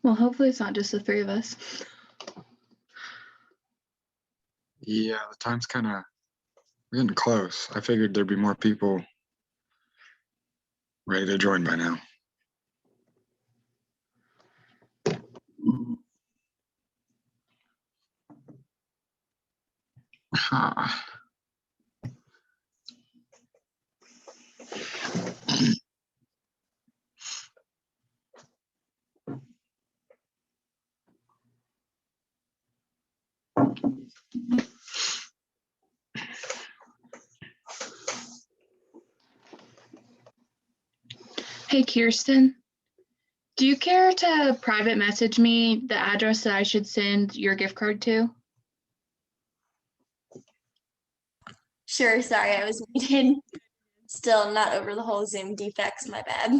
Well, hopefully it's not just the three of us. Yeah, the time's we're getting close. I figured there'd be more people ready to join by now. Hey, Kirsten, do you care to private message me the address that I should send your gift card to? Sure, sorry, I was muted. Still not over the whole Zoom defects, my bad.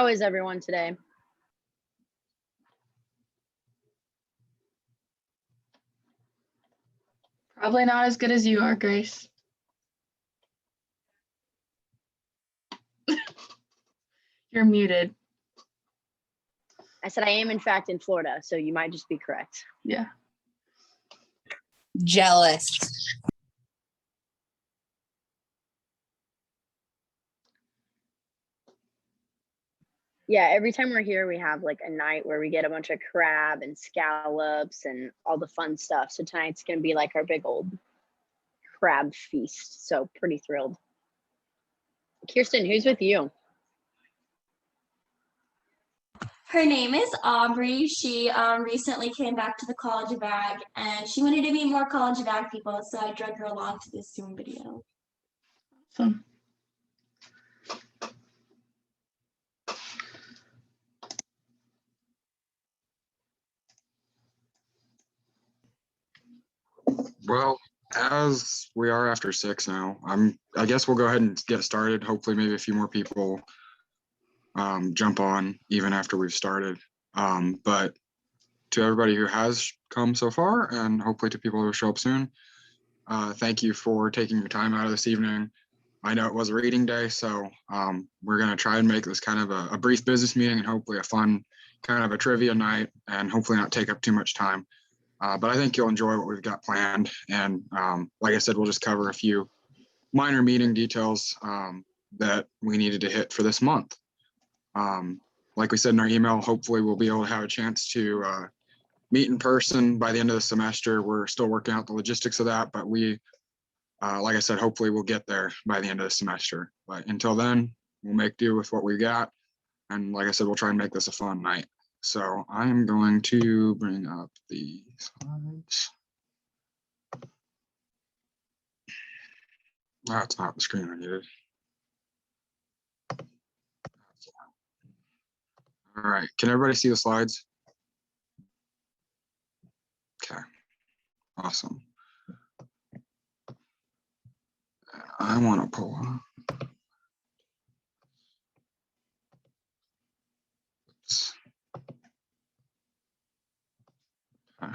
How is everyone today? Probably not as good as you are, Grace. You're muted. I said I am in fact in Florida, so you might just be correct. Yeah. Jealous. Yeah, every time we're here, we have like a night where we get a bunch of crab and scallops and all the fun stuff. So tonight's gonna be like our big old crab feast. So pretty thrilled. Kirsten, who's with you? Her name is Aubrey. She recently came back to the College of Ag, and she wanted to meet more College of Ag people, so I drug her along to this Zoom video. Awesome. Well, as we are after 6 now, I guess we'll go ahead and get started. Hopefully, maybe a few more people jump on even after we've started. But to everybody who has come so far, and hopefully to people who will show up soon, thank you for taking your time out of this evening. I know it was a reading day, so we're going to try and make this kind of a brief business meeting and hopefully a fun kind of a trivia night, and hopefully not take up too much time. But I think you'll enjoy what we've got planned. And like I said, we'll just cover a few minor meeting details that we needed to hit for this month. Like we said in our email, hopefully we'll be able to have a chance to meet in person by the end of the semester. We're still working out the logistics of that, but we, like I said, hopefully we'll get there by the end of the semester. But until then, we'll make do with what we got. And like I said, we'll try and make this a fun night. So I'm going to bring up the slides. That's not the screen I needed. All right, can everybody see the slides? Okay, awesome. I want to pull up. Okay.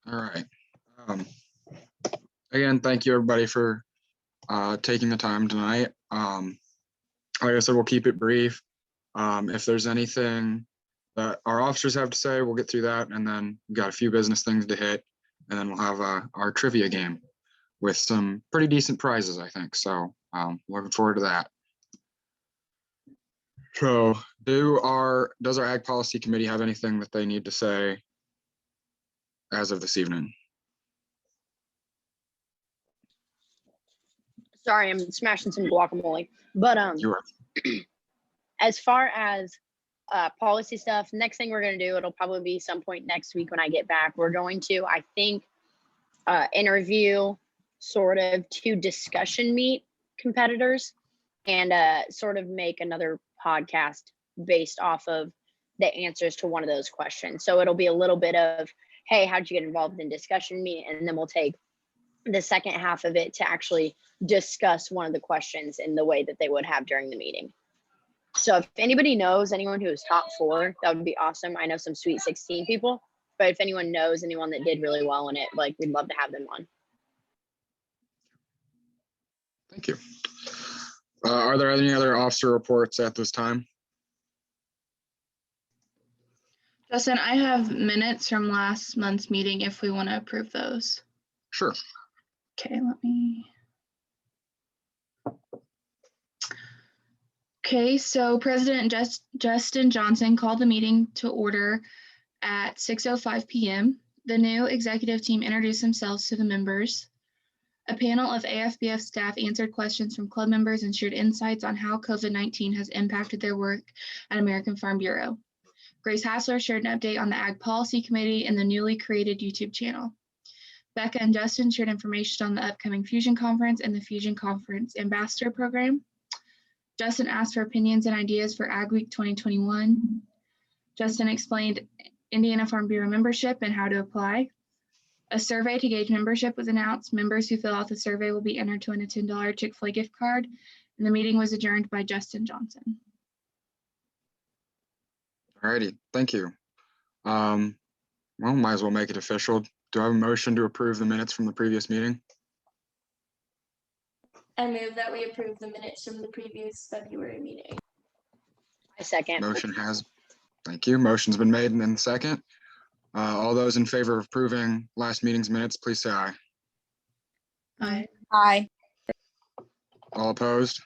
All right. Again, thank you everybody for taking the time tonight. Like I said, we'll keep it brief. If there's anything that our officers have to say, we'll get through that. And then we've got a few business things to hit. And then we'll have our trivia game with some pretty decent prizes, I think. So looking forward to that. So does our Ag Policy Committee have anything that they need to say as of this evening? Sorry, I'm smashing some guacamole. But You are. as far as policy stuff, next thing we're going to do, it'll probably be some point next week when I get back. We're going to, I think, interview sort of 2 discussion meet competitors and sort of make another podcast based off of the answers to one of those questions. So it'll be a little bit of, hey, how'd you get involved in discussion meet? And then we'll take the second half of it to actually discuss one of the questions in the way that they would have during the meeting. So if anybody knows anyone who is top 4, that would be awesome. I know some Sweet 16 people, but if anyone knows anyone that did really well in it, like we'd love to have them on. Thank you. Are there any other officer reports at this time? Justin, I have minutes from last month's meeting if we want to approve those. Sure. Okay, let me. Okay, so President Justin Johnson called the meeting to order at 6:05 p.m. The new executive team introduced themselves to the members. A panel of AFBF staff answered questions from club members and shared insights on how COVID-19 has impacted their work at American Farm Bureau. Grace Hassler shared an update on the Ag Policy Committee and the newly created YouTube channel. Becca and Justin shared information on the upcoming Fusion Conference and the Fusion Conference Ambassador Program. Justin asked for opinions and ideas for Ag Week 2021. Justin explained Indiana Farm Bureau membership and how to apply. A survey to gauge membership was announced. Members who fill out the survey will be entered to win a $10 Chick-fil-A gift card. And the meeting was adjourned by Justin Johnson. Alrighty, thank you. Well, might as well make it official. Do I have a motion to approve the minutes from the previous meeting? I move that we approve the minutes from the previous February meeting. I second. Thank you. Motion's been made and then second. All those in favor of approving last meeting's minutes, please say aye. Aye. Aye. All opposed?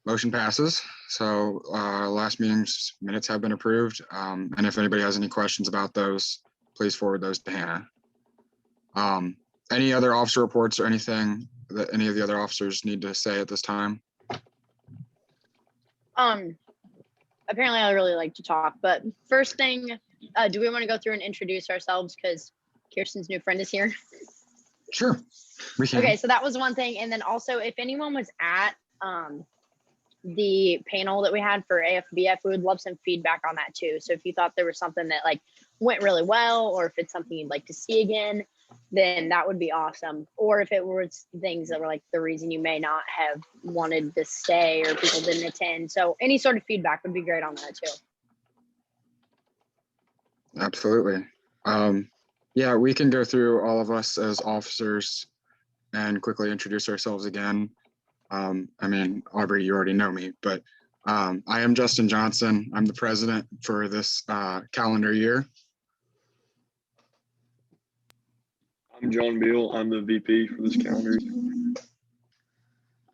Motion passes. So last meeting's minutes have been approved. And if anybody has any questions about those, please forward those to Hannah. Any other officer reports or anything that any of the other officers need to say at this time? Apparently I really like to talk, but first thing, do we want to go through and introduce ourselves because Kirsten's new friend is here? Sure, we can. Okay, so that was one thing. And then also if anyone was at the panel that we had for AFBF, we would love some feedback on that too. So if you thought there was something that like went really well, or if it's something you'd like to see again, then that would be awesome. Or if it was things that were like the reason you may not have wanted to stay or people didn't attend. So any sort of feedback would be great on that too. Absolutely. Yeah, we can go through all of us as officers and quickly introduce ourselves again. I mean, Aubrey, you already know me, but I am Justin Johnson. I'm the president for this calendar year. I'm John Beal. I'm the VP for this calendar.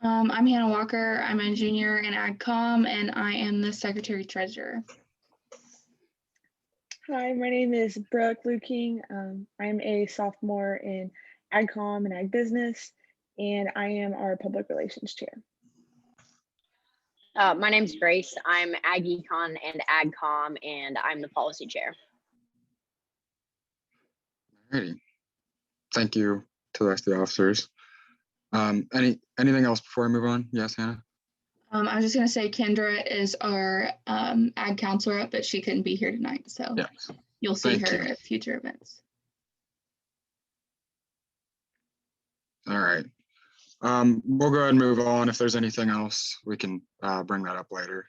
I'm Hannah Walker. I'm a junior in AgCom, and I am the secretary treasurer. Hi, my name is Brooke Luking. I'm a sophomore in AgCom and Ag Business, and I am our public relations chair. My name's Grace. I'm Ag Econ and AgCom, and I'm the policy chair. Alrighty. Thank you to the rest of the officers. Anything else before I move on? Yes, Hannah? I was just going to say Kendra is our ag council rep, but she couldn't be here tonight. So Yeah. You'll see Thank her you. at future events. All right. We'll go ahead and move on. If there's anything else, we can bring that up later.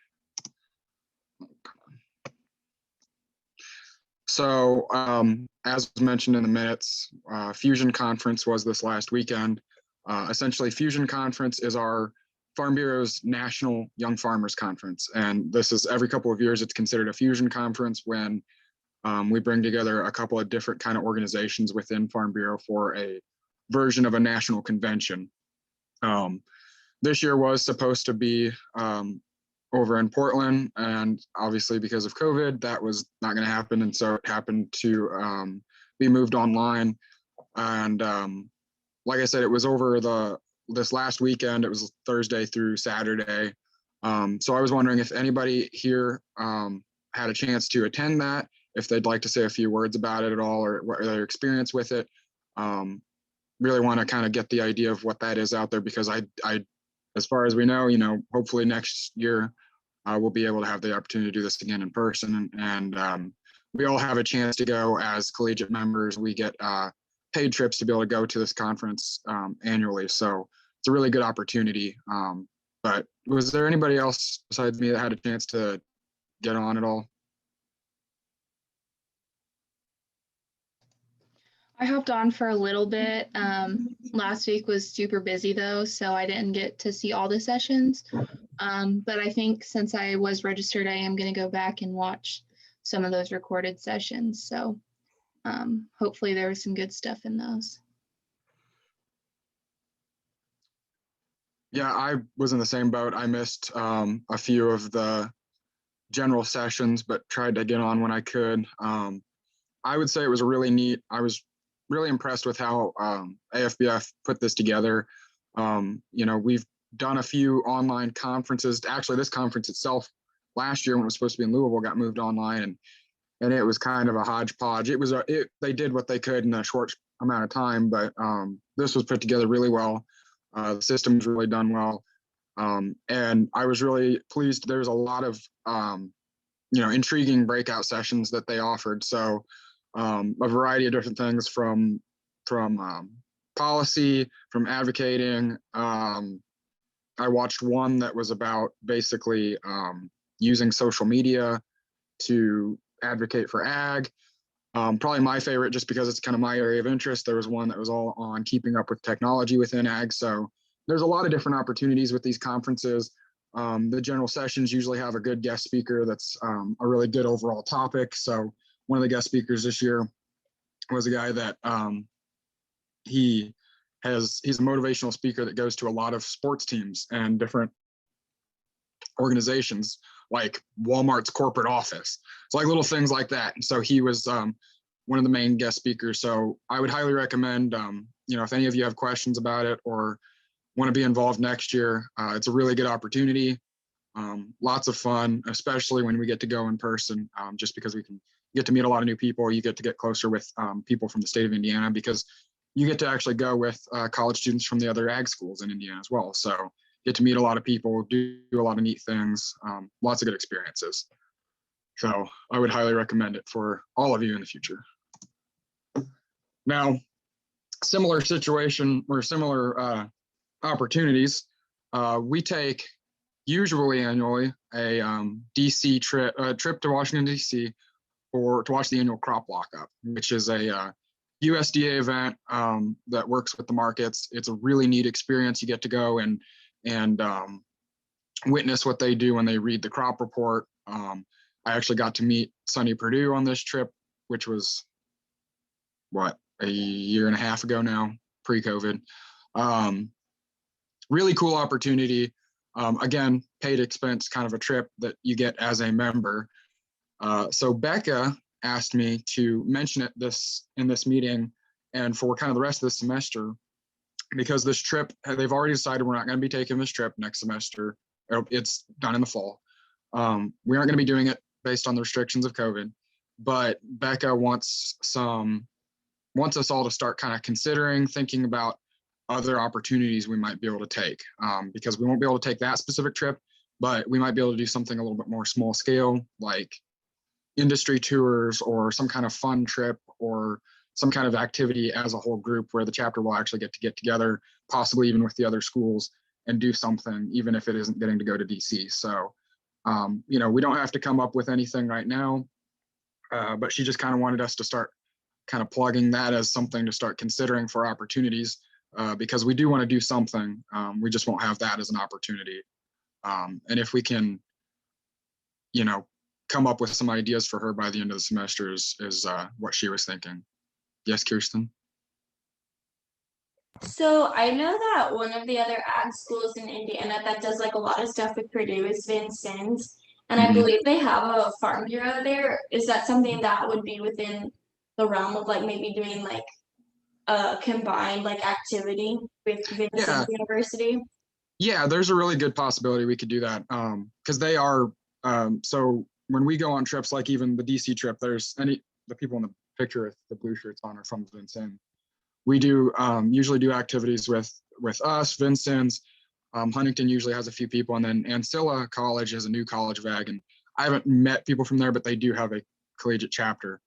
So as was mentioned in the minutes, Fusion Conference was this last weekend. Essentially, Fusion Conference is our Farm Bureau's National Young Farmers Conference. And this is every couple of years, it's considered a Fusion Conference when we bring together a couple of different kind of organizations within Farm Bureau for a version of a national convention. This year was supposed to be over in Portland, and obviously because of COVID, that was not going to happen. And so it happened to be moved online. And like I said, it was over this last weekend. It was Thursday through Saturday. So I was wondering if anybody here had a chance to attend that, if they'd like to say a few words about it at all, or what their experience with it. Really want to kind of get the idea of what that is out there, because I as far as we know, hopefully next year we'll be able to have the opportunity to do this again in person. And we all have a chance to go as collegiate members. We get paid trips to be able to go to this conference annually. So it's a really good opportunity. But was there anybody else besides me that had a chance to get on at all? I hopped on for a little bit. Last week was super busy though, so I didn't get to see all the sessions. But I think since I was registered, I am going to go back and watch some of those recorded sessions. So hopefully there was some good stuff in those. Yeah, I was in the same boat. I missed a few of the general sessions, but tried to get on when I could. I would say it was a really neat. I was really impressed with how AFBF put this together. We've done a few online conferences. Actually, this conference itself last year, when it was supposed to be in Louisville, got moved online, and it was kind of a hodgepodge. They did what they could in a short amount of time, but this was put together really well. The system was really done well, and I was really pleased. There's a lot of intriguing breakout sessions that they offered. So a variety of different things from policy, from advocating. I watched one that was about basically using social media to advocate for ag. Probably my favorite, just because it's kind of my area of interest. There was one that was all on keeping up with technology within ag. So there's a lot of different opportunities with these conferences. The general sessions usually have a good guest speaker that's a really good overall topic. So one of the guest speakers this year was a guy that he's a motivational speaker that goes to a lot of sports teams and different organizations, like Walmart's corporate office. It's like little things like that. And so he was one of the main guest speakers. So I would highly recommend, if any of you have questions about it or want to be involved next year, it's a really good opportunity. Lots of fun, especially when we get to go in person, just because we can get to meet a lot of new people. You get to get closer with people from the state of Indiana, because you get to actually go with college students from the other ag schools in Indiana as well. So get to meet a lot of people, do a lot of neat things, lots of good experiences. So I would highly recommend it for all of you in the future. Now, similar situation or similar opportunities, we take usually annually a DC trip to Washington, DC to watch the annual crop lockup, which is a USDA event that works with the markets. It's a really neat experience. You get to go and witness what they do when they read the crop report. I actually got to meet Sonny Purdue on this trip, which was a year and a half ago now, pre-COVID. Really cool opportunity. Again, paid expense kind of a trip that you get as a member. So Becca asked me to mention it in this meeting and for kind of the rest of the semester, because this trip, they've already decided we're not going to be taking this trip next semester. It's done in the fall. We aren't going to be doing it based on the restrictions of COVID, but Becca wants us all to start kind of thinking about other opportunities we might be able to take, because we won't be able to take that specific trip, but we might be able to do something a little bit more small scale, like industry tours or some kind of fun trip or some kind of activity as a whole group where the chapter will actually get together, possibly even with the other schools, and do something, even if it isn't getting to go to DC. So, we don't have to come up with anything right now, but she just kind of wanted us to start kind of plugging that as something to start considering for opportunities, because we do want to do something. We just won't have that as an opportunity. And if we can, come up with some ideas for her by the end of the semester is what she was thinking. Yes, Kirsten? So I know that one of the other ag schools in Indiana that does like a lot of stuff with Purdue is Vincennes, and I believe they have a farm bureau there. Is that something that would be within the realm of like maybe doing like a combined like activity with Vincennes University? Yeah, there's a really good possibility we could do that, because they are, so when we go on trips, like even the DC trip, the people in the picture with the blue shirts on are from Vincennes. We do usually do activities with us, Vincennes. Huntington usually has a few people, and then Ancilla College is a new college of ag, and I haven't met people from there, but they do have a collegiate chapter.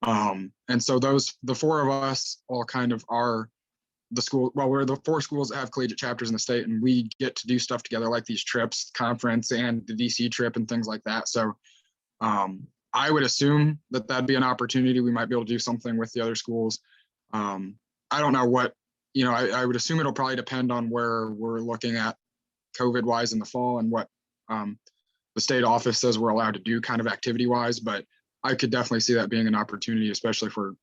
And so the four of us all kind of are the school. Well, we're the four schools that have collegiate chapters in the state, and we get to do stuff together like these trips, conference and the DC trip and things like that. So I would assume that that'd be an opportunity. We might be able to do something with the other schools. I don't know what, I would assume it'll probably depend on where we're looking at COVID wise in the fall and what the state office says we're allowed to do kind of activity wise, but I could definitely see that being an opportunity, especially for,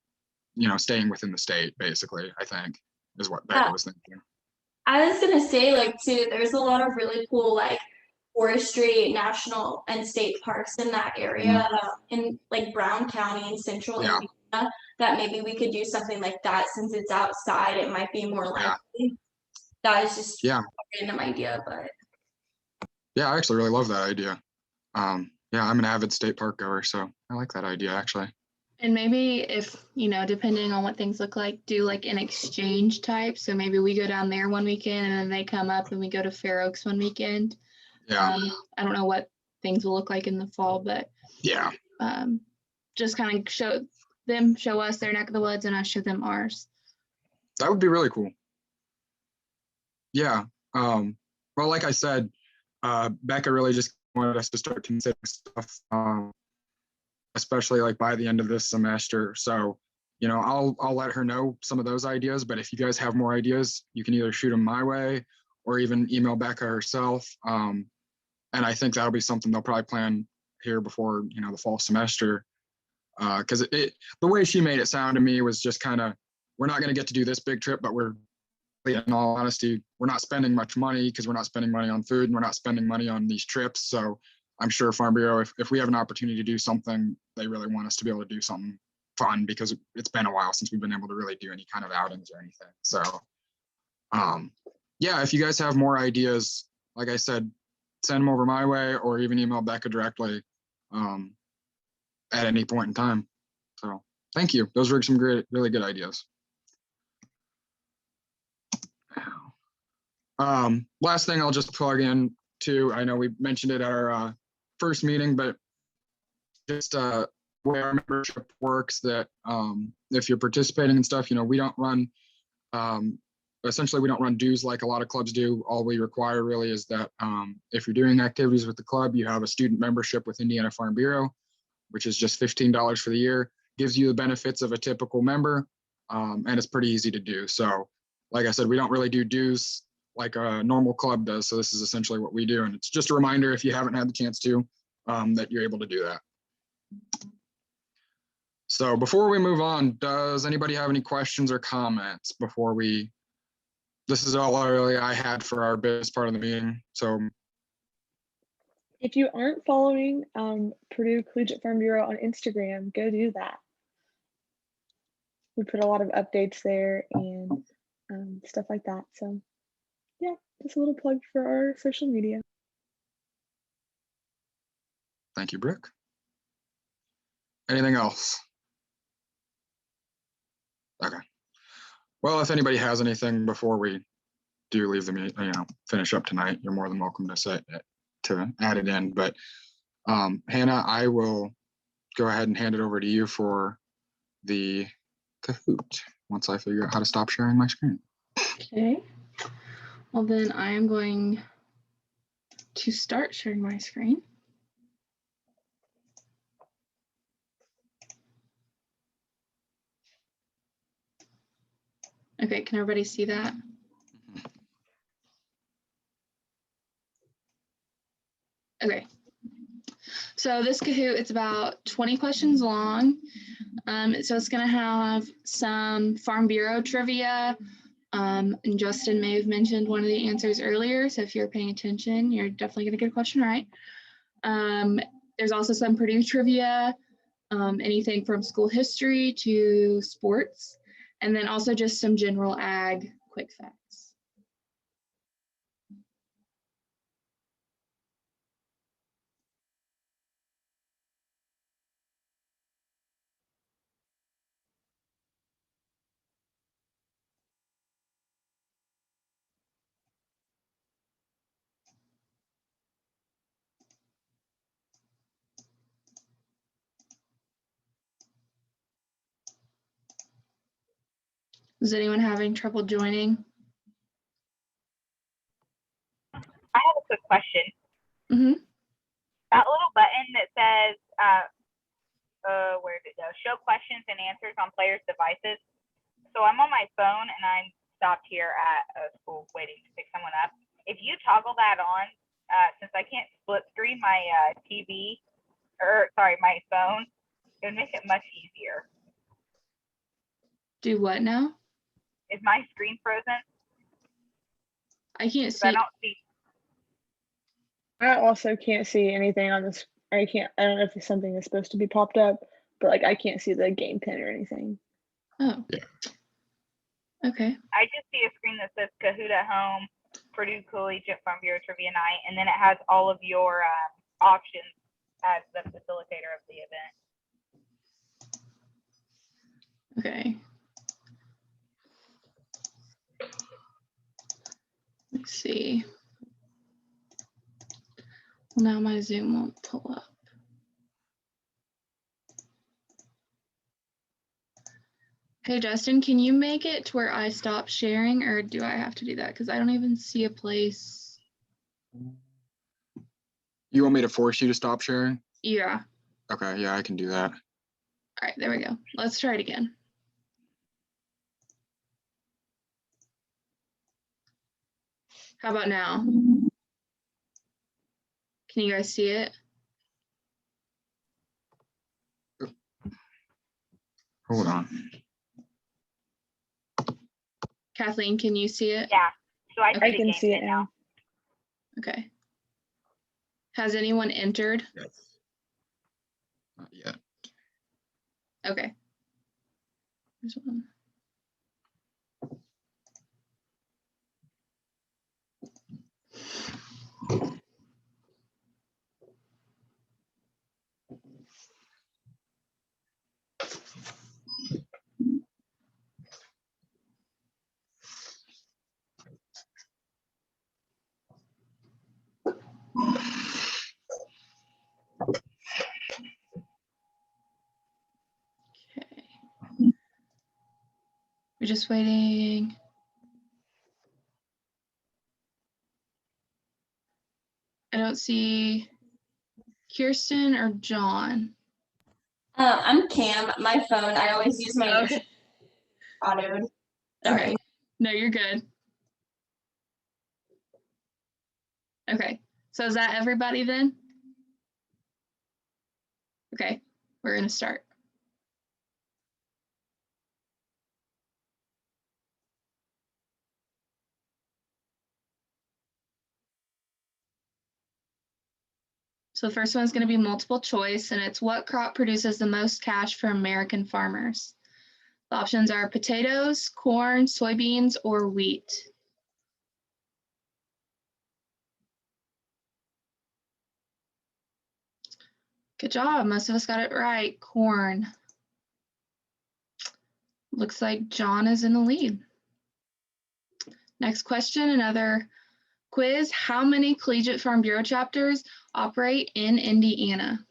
staying within the state, basically, I think is what Becca was thinking. I was gonna say like too, there's a lot of really cool like forestry, national and state parks in that area, in like Brown County and Central Indiana, that maybe we could do something like that. Since it's outside, it might be more likely. That is just a random idea, but I actually really love that idea. I'm an avid state park goer, so I like that idea actually. And maybe if, depending on what things look like, do like an exchange type. So maybe we go down there one weekend and then they come up and we go to Fair Oaks one weekend. I don't know what things will look like in the fall, but just kind of them show us their neck of the woods and us show them ours. That would be really cool. Yeah. Well, like I said, Becca really just wanted us to start considering stuff, especially like by the end of this semester. So, you know, I'll let her know some of those ideas, but if you guys have more ideas, you can either shoot them my way or even email Becca herself. And I think that'll be something they'll probably plan here before, you know, the fall semester. Because the way she made it sound to me was just kind of, we're not going to get to do this big trip, but we're, in all honesty, we're not spending much money because we're not spending money on food and we're not spending money on these trips. So I'm sure Farm Bureau, if we have an opportunity to do something, they really want us to be able to do something fun because it's been a while since we've been able to really do any kind of outings or anything. So yeah, if you guys have more ideas, like I said, send them over my way or even email Becca directly at any point in time. So thank you. Those were some great, really good ideas. Last thing I'll just plug in to, I know we mentioned it at our first meeting, but just where our membership works, that if you're participating in stuff, you know, we don't run, essentially we don't run dues like a lot of clubs do. All we require really is that if you're doing activities with the club, you have a student membership with Indiana Farm Bureau, which is just $15 for the year, gives you the benefits of a typical member, and it's pretty easy to do. So like I said, we don't really do dues like a normal club does. So this is essentially what we do. And it's just a reminder, if you haven't had the chance to, that you're able to do that. So before we move on, does anybody have any questions or comments before this is all really I had for our business part of the meeting. So If you aren't following Purdue Collegiate Farm Bureau on Instagram, go do that. We put a lot of updates there and stuff like that. So yeah, just a little plug for our social media. thank you, Brooke. Anything else? Okay. Well, if anybody has anything before we do leave the meeting, you know, finish up tonight, you're more than welcome to say it, to add it in. But Hannah, I will go ahead and hand it over to you for the Kahoot once I figure out how to stop sharing my screen. Okay. Well, then I am going to start sharing my screen. Okay, can everybody see that? Okay. So this Kahoot, it's about 20 questions long. So it's going to have some Farm Bureau trivia. And Justin may have mentioned one of the answers earlier. So if you're paying attention, you're definitely going to get a question right. There's also some Purdue trivia, anything from school history to sports, and then also just some general ag quick facts. Is anyone having trouble joining? I have a quick question. Mm-hmm. That little button that says, where did it go? Show questions and answers on players' devices. So I'm on my phone and I'm stopped here at a school waiting to pick someone up. If you toggle that on, since I can't split screen my my phone, it would make it much easier. Do what now? Is my screen frozen? I can't see. I don't see. I also can't see anything on this. I don't know if it's something that's supposed to be popped up, but like I can't see the game pin or anything. Oh. Yeah. Okay. I just see a screen that says Kahoot at Home, Purdue Collegiate Farm Bureau Trivia Night, and then it has all of your options as the facilitator of the event. Okay. Let's see. Well, now my Zoom won't pull up. Hey, Justin, can you make it to where I stop sharing, or do I have to do that? Because I don't even see a place. You want me to force you to stop sharing? Yeah. Okay, yeah, I can do that. All right, there we go. Let's try it again. How about now? Can you guys see it? Hold on. Kathleen, can you see it? Yeah. So I, Okay. I can see it now. Okay. Has anyone entered? Yes. Not yet. Okay. There's one. Okay. We're just waiting. I don't see Kirsten or John. I'm Cam. My phone. I always use my Okay. autoed. Okay. No, you're good. Okay. So is that everybody then? Okay. We're going to start. So the first one is going to be multiple choice, and it's what crop produces the most cash for American farmers? The options are potatoes, corn, soybeans, or wheat. Good job. Most of us got it right. Corn. Looks like John is in the lead. Next question, another quiz. How many Collegiate Farm Bureau chapters operate in Indiana?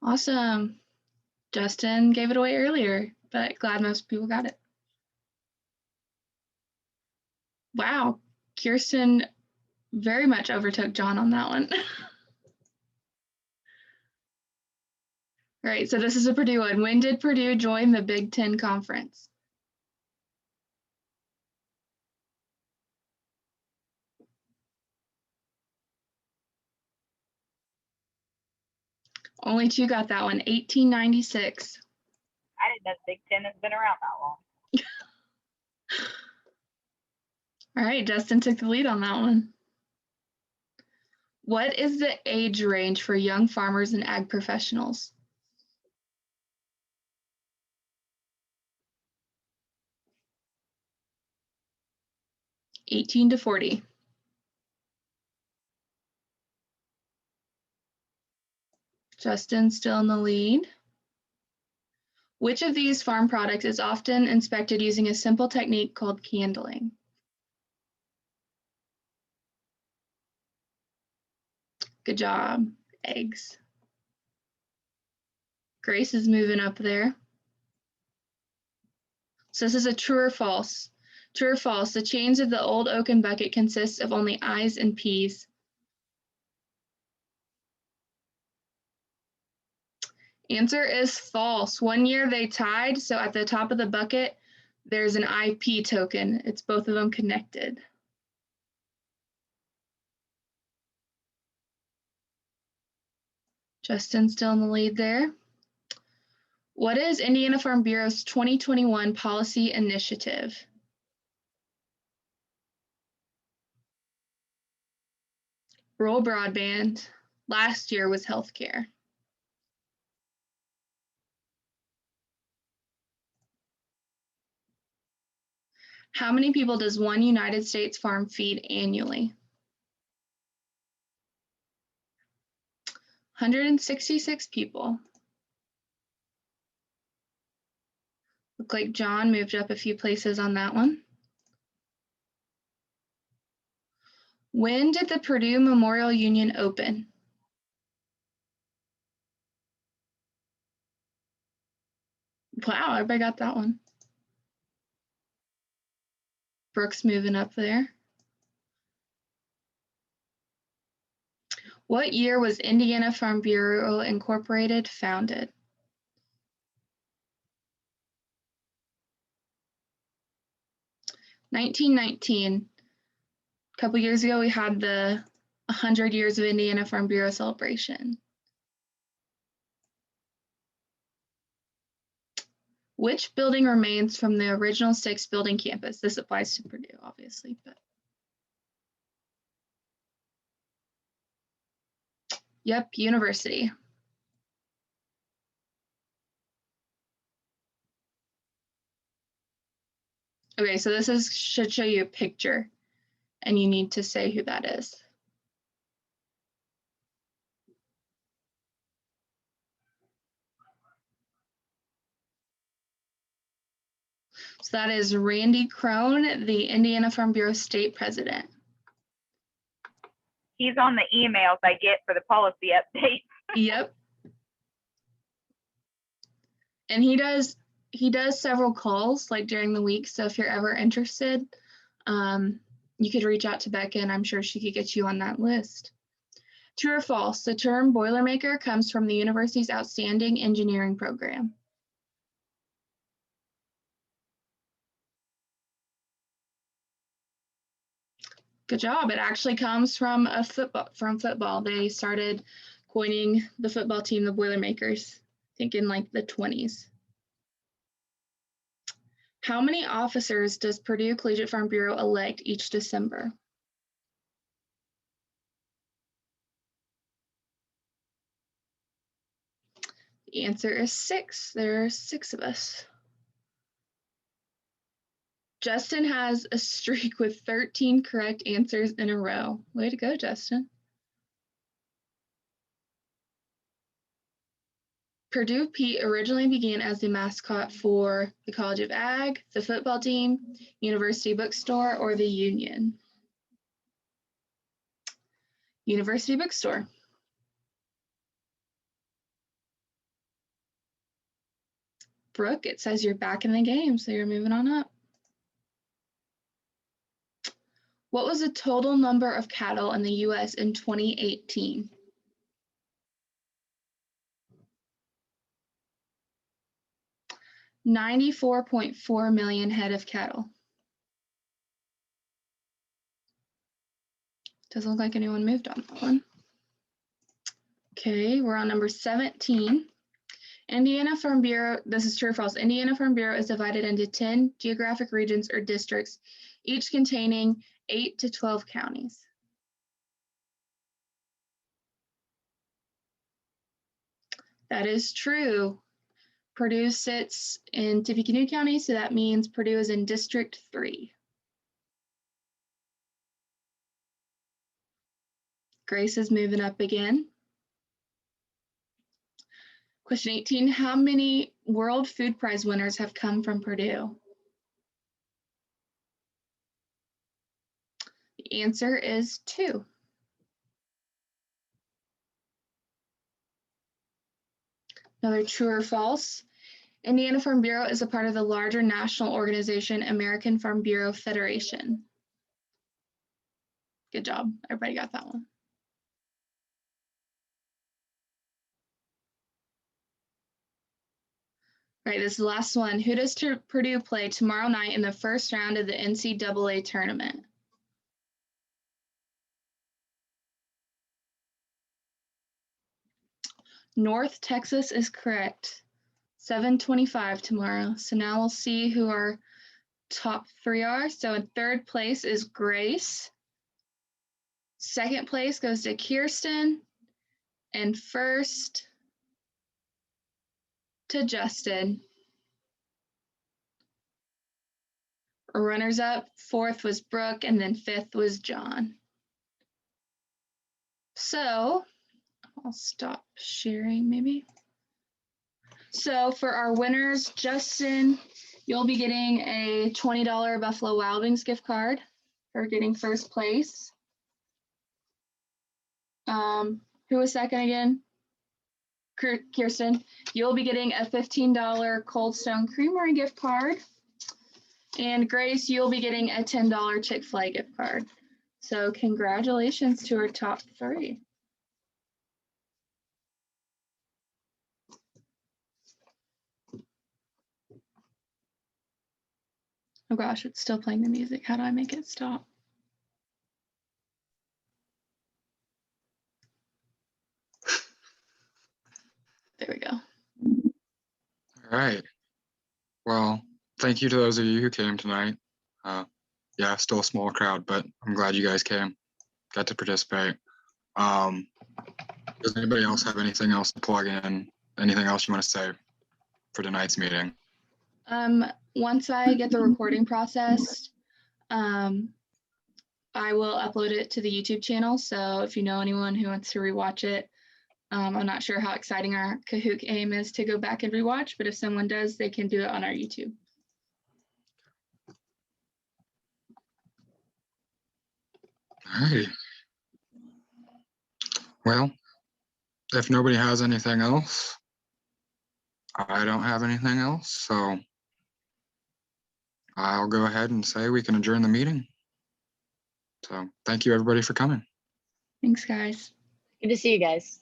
Awesome. Justin gave it away earlier, but glad most people got it. Wow. Kirsten very much overtook John on that one. All right, so this is a Purdue one. When did Purdue join the Big Ten Conference? Only two got that one, 1896. I didn't know Big Ten has been around that long. All right, Justin took the lead on that one. What is the age range for young farmers and ag professionals? (18 to 40). Justin's still in the lead. Which of these farm products is often inspected using a simple technique called candling? Good job. Eggs. Grace is moving up there. So this is a true or false. True or false, the chains of the old oaken bucket consists of only I's and P's. Answer is false. One year they tied, so at the top of the bucket, there's an IP token. It's both of them connected. Justin's still in the lead there. What is Indiana Farm Bureau's 2021 policy initiative? Rural broadband. Last year was healthcare. How many people does one United States farm feed annually? 166 people. Look like John moved up a few places on that one. When did the Purdue Memorial Union open? Wow, everybody got that one. Brooke's moving up there. What year was Indiana Farm Bureau Incorporated founded? (1919). A couple years ago, we had the 100 Years of Indiana Farm Bureau celebration. Which building remains from the original 6-building campus? This applies to Purdue, obviously, but. Yep, university. Okay, so this should show you a picture, and you need to say who that is. So that is Randy Crone, the Indiana Farm Bureau state president. He's on the emails I get for the policy update. Yep. And he does several calls like during the week. So if you're ever interested, you could reach out to Becca and I'm sure she could get you on that list. True or false? The term Boilermaker comes from the university's outstanding engineering program. Good job. It actually comes from football. They started coining the football team the Boilermakers, I think in like the 1920s. How many officers does Purdue Collegiate Farm Bureau elect each December? The answer is 6. There are 6 of us. Justin has a streak with 13 correct answers in a row. Way to go, Justin. Purdue Pete originally began as the mascot for the College of Ag, the football team, University Bookstore, or the Union. University Bookstore. Brooke, it says you're back in the game, so you're moving on up. What was the total number of cattle in the U.S. in 2018? $94.4 million head of cattle. Doesn't look like anyone moved on that one. Okay, we're on number 17. Indiana Farm Bureau, this is true or false. Indiana Farm Bureau is divided into 10 geographic regions or districts, each containing 8 to 12 counties. That is true. Purdue sits in Tippecanoe County, so that means Purdue is in District 3. Grace is moving up again. Question 18, how many World Food Prize winners have come from Purdue? The answer is 2. Another true or false. Indiana Farm Bureau is a part of the larger national organization, American Farm Bureau Federation. Good job. Everybody got that one. All right, this is the last one. Who does Purdue play tomorrow night in the first round of the NCAA tournament? North Texas is correct. 7:25 tomorrow. So now we'll see who our top 3 are. So in 3rd place is Grace. 2nd place goes to Kirsten. And 1st to Justin. Runners up, 4th was Brooke, and then 5th was John. So I'll stop sharing maybe. So for our winners, Justin, you'll be getting a $20 Buffalo Wild Wings gift card for getting 1st place. Who was 2nd again? Kirsten, you'll be getting a $15 Cold Stone Creamery gift card. And Grace, you'll be getting a $10 Chick-fil-A gift card. So congratulations to our top 3. Oh gosh, it's still playing the music. How do I make it stop? There we go. All right. Well, thank you to those of you who came tonight. Yeah, still a small crowd, but I'm glad you guys came, got to participate. Does anybody else have anything else to plug in? Anything else you want to say for tonight's meeting? Once I get the recording processed, I will upload it to the YouTube channel. So if you know anyone who wants to rewatch it, I'm not sure how exciting our Kahoot game is to go back and rewatch, but if someone does, they can do it on our YouTube. All right. Well, if nobody has anything else, I don't have anything else, so I'll go ahead and say we can adjourn the meeting. So thank you everybody for coming. Thanks, guys. Good to see you guys.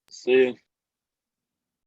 See ya.